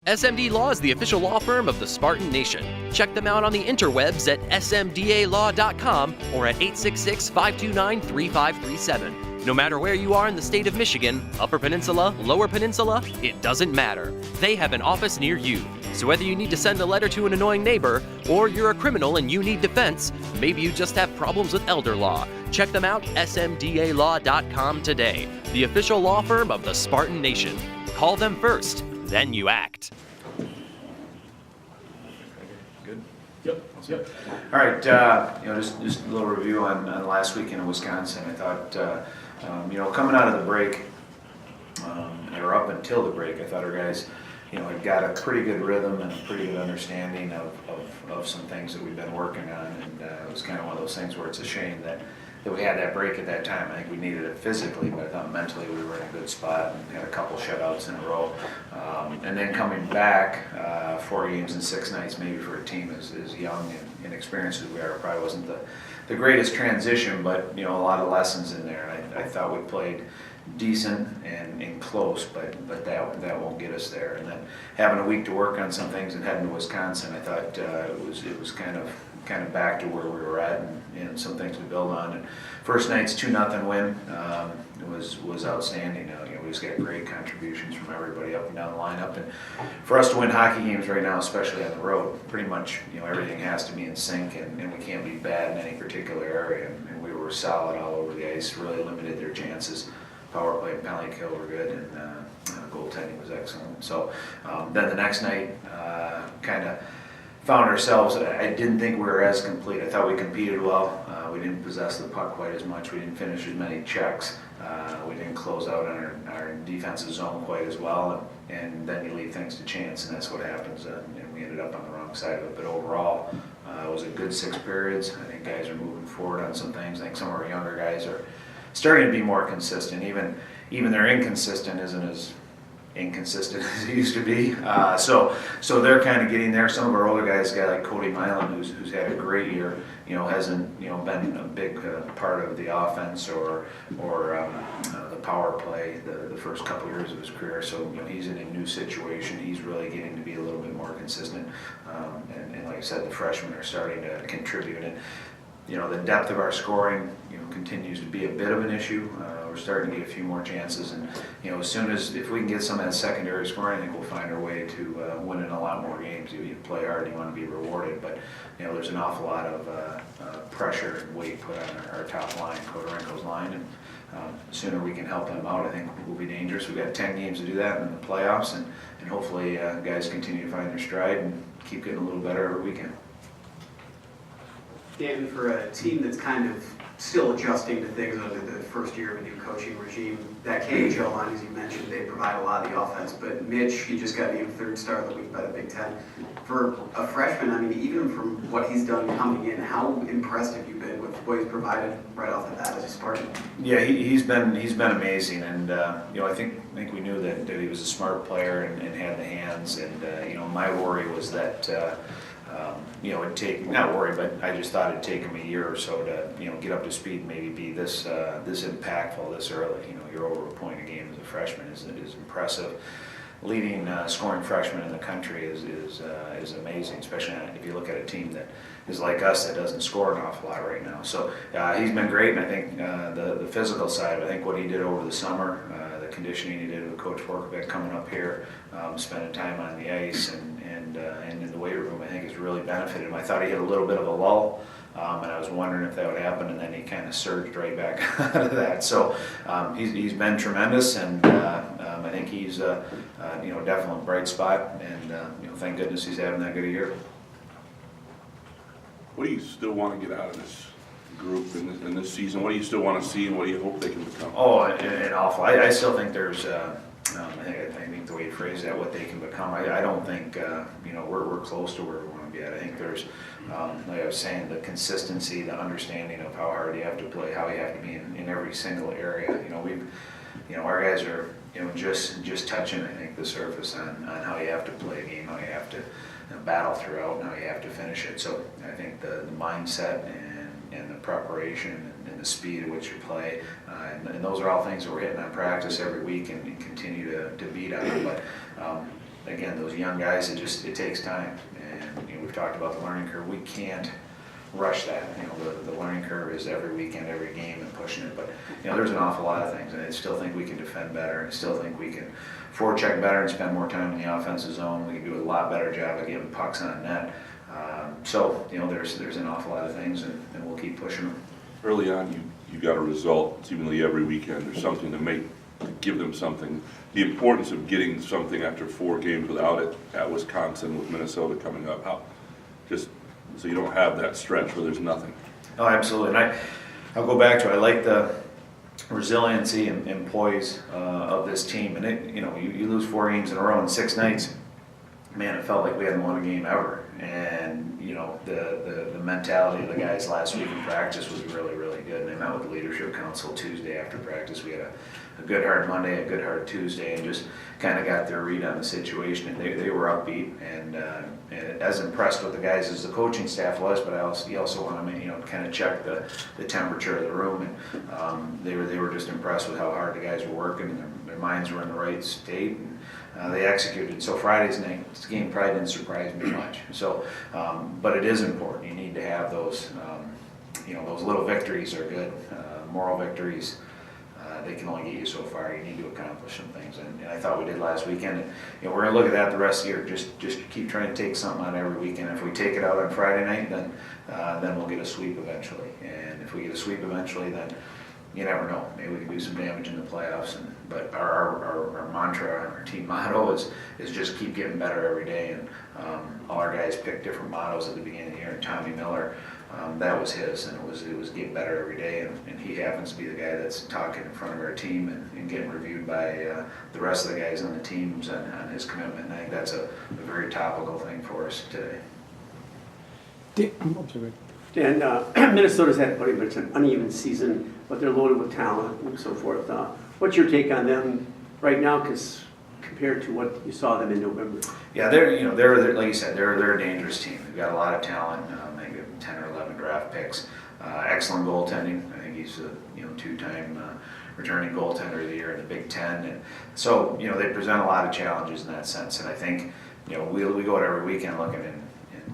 SMD Law is the official law firm of the Spartan Nation. Check them out on the interwebs at smdalaw.com or at 866-529-3537. No matter where you are in the state of Michigan, Upper Peninsula, Lower Peninsula, it doesn't matter. They have an office near you. So whether you need to send a letter to an annoying neighbor, or you're a criminal and you need defense, maybe you just have problems with elder law, check them out, smdalaw.com today. The official law firm of the Spartan Nation. Call them first, then you act. Good? Yep. All right, just a little review on last weekend in Wisconsin. I thought, coming out of the break, or up until the break, I thought our guys, had got a pretty good rhythm and a pretty good understanding of some things that we've been working on, and it was kind of one of those things where it's a shame that we had that break at that time. I think we needed it physically, but I thought mentally we were in a good spot and had a couple shutouts in a row. And then coming back, 4 games in 6 nights, maybe for a team as young and inexperienced as we are, probably wasn't the greatest transition, but a lot of lessons in there. I thought we played decent and close, but that won't get us there. And then having a week to work on some things and heading to Wisconsin, I thought it was kind of back to where we were at and some things to build on. And first night's 2-0 win was outstanding. We just got great contributions from everybody up and down the lineup. And for us to win hockey games right now, especially on the road, pretty much everything has to be in sync, and we can't be bad in any particular area. And we were solid all over the ice, really limited their chances. Power play and penalty kill were good, and goaltending was excellent. So then the next night, kind of found ourselves, I didn't think we were as complete. I thought we competed well. We didn't possess the puck quite as much. We didn't finish as many checks. We didn't close out on our defensive zone quite as well. And then you leave things to chance, and that's what happens. And we ended up on the wrong side of it. But overall, it was a good 6 periods. I think guys are moving forward on some things. I think some of our younger guys are starting to be more consistent. Even their inconsistent isn't as inconsistent as it used to be. So they're kind of getting there. Some of our older guys, a guy like Cody Milan, who's had a great year, hasn't been a big part of the offense or the power play the first couple years of his career. So he's in a new situation. He's really getting to be a little bit more consistent. And like I said, the freshmen are starting to contribute. And the depth of our scoring, continues to be a bit of an issue. We're starting to get a few more chances, and as soon as if we can get some of that secondary scoring, I think we'll find our way to winning a lot more games. You play hard, and you want to be rewarded, but there's an awful lot of pressure and weight put on our top line, Kodorenko's line, and the sooner we can help them out, I think we'll be dangerous. We've got 10 games to do that in the playoffs, and hopefully guys continue to find their stride and keep getting a little better every weekend. Dan, for a team that's kind of still adjusting to things under the first year of a new coaching regime, that KHL line, as you mentioned, they provide a lot of the offense. But Mitch, he just got named 3rd star of the week by the Big Ten. For a freshman, even from what he's done coming in, how impressed have you been with what he's provided right off the bat as a Spartan? Yeah, he's been amazing, and I think we knew that he was a smart player and had the hands. And my worry was that. It'd take, not worry, but I just thought it'd take him a year or so to, get up to speed and maybe be this impactful this early. You're over a point a game as a freshman is impressive. Leading scoring freshman in the country is amazing, especially if you look at a team that is like us that doesn't score an awful lot right now. So he's been great, and I think the physical side, I think what he did over the summer, the conditioning he did with Coach Forkovic coming up here, spending time on the ice and in the weight room, I think has really benefited him. I thought he had a little bit of a lull, and I was wondering if that would happen, and then he kind of surged right back out of that. So he's been tremendous, and I think he's definitely a bright spot, and thank goodness he's having that good a year. What do you still want to get out of this group in this season? What do you still want to see, and what do you hope they can become? Oh, an awful. I still think there's. I think the way you phrase that, what they can become. I don't think we're close to where we want to be at. I think there's, like I was saying, the consistency, the understanding of how hard you have to play, how you have to be in every single area. Our guys are just touching, I think, the surface on how you have to play a game, how you have to battle throughout, and how you have to finish it. So I think the mindset and the preparation and the speed at which you play, and those are all things that we're hitting on practice every week and continue to beat on. But again, those young guys, it takes time. And, we've talked about the learning curve. We can't rush that. The learning curve is every weekend, every game, and pushing it. But, there's an awful lot of things. And I still think we can defend better. And I still think we can forecheck better and spend more time in the offensive zone. We can do a lot better job of getting pucks on net. So, there's an awful lot of things, and we'll keep pushing them. Early on, you got a result seemingly every weekend, or something to give them something. The importance of getting something after 4 games without it at Wisconsin, with Minnesota coming up, just so you don't have that stretch where there's nothing. Oh, absolutely. And I'll go back to it. I like the resiliency and poise of this team. And you lose 4 games in a row in 6 nights. Man, it felt like we hadn't won a game ever. And the mentality of the guys last week in practice was really, really good. And they met with the leadership council Tuesday after practice. We had a good hard Monday, a good hard Tuesday, and just kind of got their read on the situation. And they were upbeat and as impressed with the guys as the coaching staff was. But you also want to kind of check the temperature of the room. And they were just impressed with how hard the guys were working, and their minds were in the right state. And they executed. So Friday's night's game probably didn't surprise me much. So, but it is important. You need to have those, those little victories are good. Moral victories, they can only get you so far. You need to accomplish some things, and I thought we did last weekend. And we're going to look at that the rest of the year. Just keep trying to take something out every weekend. If we take it out on Friday night, then we'll get a sweep eventually. And if we get a sweep eventually, then you never know. Maybe we can do some damage in the playoffs. But our mantra, our team motto is just keep getting better every day. And all our guys picked different mottos at the beginning of the year. And Tommy Miller, that was his, and it was get better every day. And he happens to be the guy that's talking in front of our team and getting reviewed by the rest of the guys on the teams on his commitment. And I think that's a very topical thing for us today. Dan, Minnesota's had it's an uneven season, but they're loaded with talent and so forth. What's your take on them right now, because compared to what you saw them in November? Yeah, they're like you said, they're a dangerous team. They've got a lot of talent. They have 10 or 11 draft picks. Excellent goaltending. I think he's a 2-time returning goaltender of the year in the Big Ten. And so they present a lot of challenges in that sense. And I think we go to every weekend looking and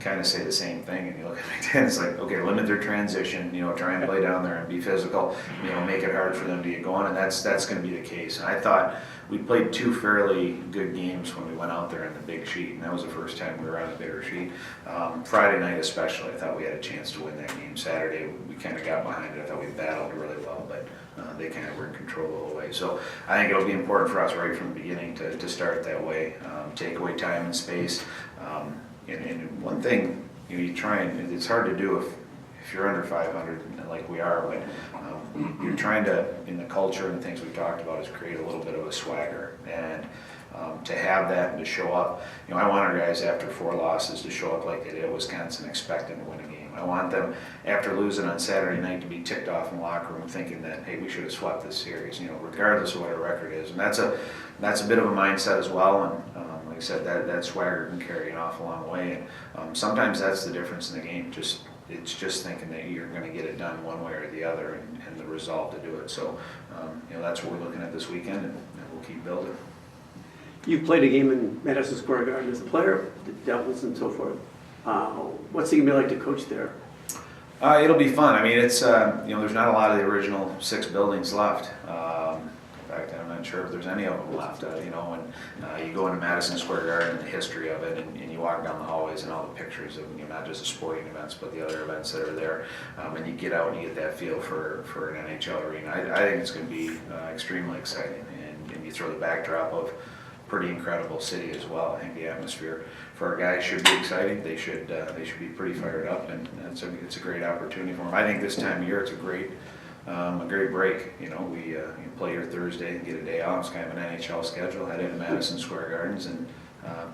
kind of say the same thing, and you look at Big Ten, it's like, okay, limit their transition, try and play down there and be physical, make it hard for them to get going, and that's going to be the case. And I thought we played 2 fairly good games when we went out there in the big sheet, and that was the first time we were on a bigger sheet. Friday night especially, I thought we had a chance to win that game. Saturday, we kind of got behind it. I thought we battled really well, but they kind of were in control all the way. So I think it'll be important for us right from the beginning to start that way, take away time and space. And one thing you try and it's hard to do if you're under 500 like we are, but you're trying to, in the culture and the things we've talked about, is create a little bit of a swagger, and to have that and to show up. I want our guys after 4 losses to show up like they did at Wisconsin, expecting to win a game. I want them after losing on Saturday night to be ticked off in the locker room, thinking that, hey, we should have swept this series, regardless of what our record is. And that's a bit of a mindset as well. And like I said, that swagger can carry an awful long way. And sometimes that's the difference in the game. It's just thinking that you're going to get it done one way or the other, and the resolve to do it. So that's what we're looking at this weekend, and we'll keep building. You've played a game in Madison Square Garden as a player, the Devils and so forth. What's it going to be like to coach there? It'll be fun. I mean, it's there's not a lot of the original 6 buildings left. In fact, I'm not sure if there's any of them left. When you go into Madison Square Garden, the history of it, and you walk down the hallways and all the pictures of not just the sporting events, but the other events that are there, and you get out and you get that feel for an NHL arena. I think it's going to be extremely exciting, and you throw the backdrop of pretty incredible city as well. I think the atmosphere for our guys should be exciting. They should be pretty fired up, and it's a great opportunity for them. I think this time of year it's a great break. We play here Thursday and get a day off. It's kind of an NHL schedule. Head into Madison Square Gardens and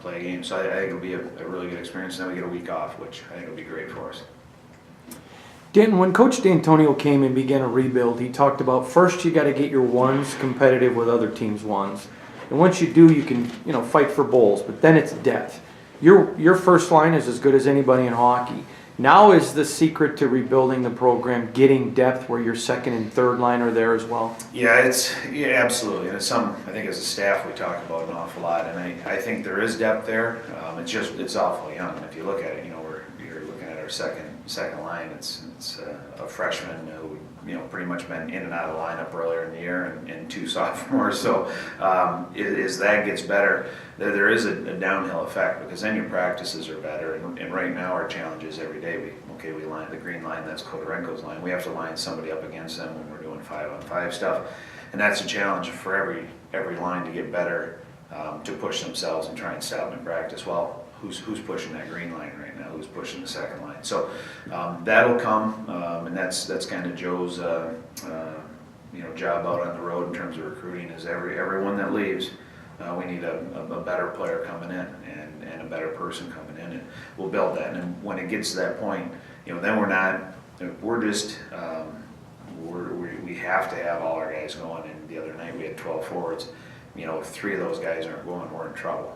play a game. So I think it'll be a really good experience. And then we get a week off, which I think will be great for us. Danton, when Coach D'Antonio came and began a rebuild, he talked about first you got to get your ones competitive with other teams' ones. And once you do, you can fight for bowls, but then it's depth. Your first line is as good as anybody in hockey. Now is the secret to rebuilding the program getting depth where your second and third line are there as well? Yeah, absolutely, and it's something I think as a staff we talk about an awful lot, and I think there is depth there. It's awfully young, and if you look at it, you're looking at our second line. It's a freshman who pretty much been in and out of the lineup earlier in the year, and 2 sophomores. So as that gets better, there is a downhill effect, because then your practices are better, and right now our challenge is every day we line the green line, that's Kodorenko's line. We have to line somebody up against them when we're doing 5-on-5 stuff, and that's a challenge for every line to get better, to push themselves and try and stop them in practice. Well, who's pushing that green line right now? Who's pushing the second line? So that'll come, and that's kind of Joe's job out on the road in terms of recruiting. Is everyone that leaves, we need a better player coming in and a better person coming in, and we'll build that. And when it gets to that point, then we have to have all our guys going. And the other night we had 12 forwards. If 3 of those guys aren't going, we're in trouble.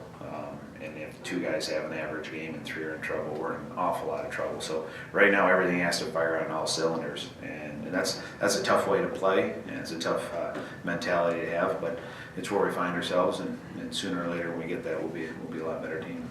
And if 2 guys have an average game and 3 are in trouble, we're in an awful lot of trouble. So right now everything has to fire on all cylinders, and that's a tough way to play, and it's a tough mentality to have, but it's where we find ourselves, and sooner or later when we get that, we'll be a lot better team.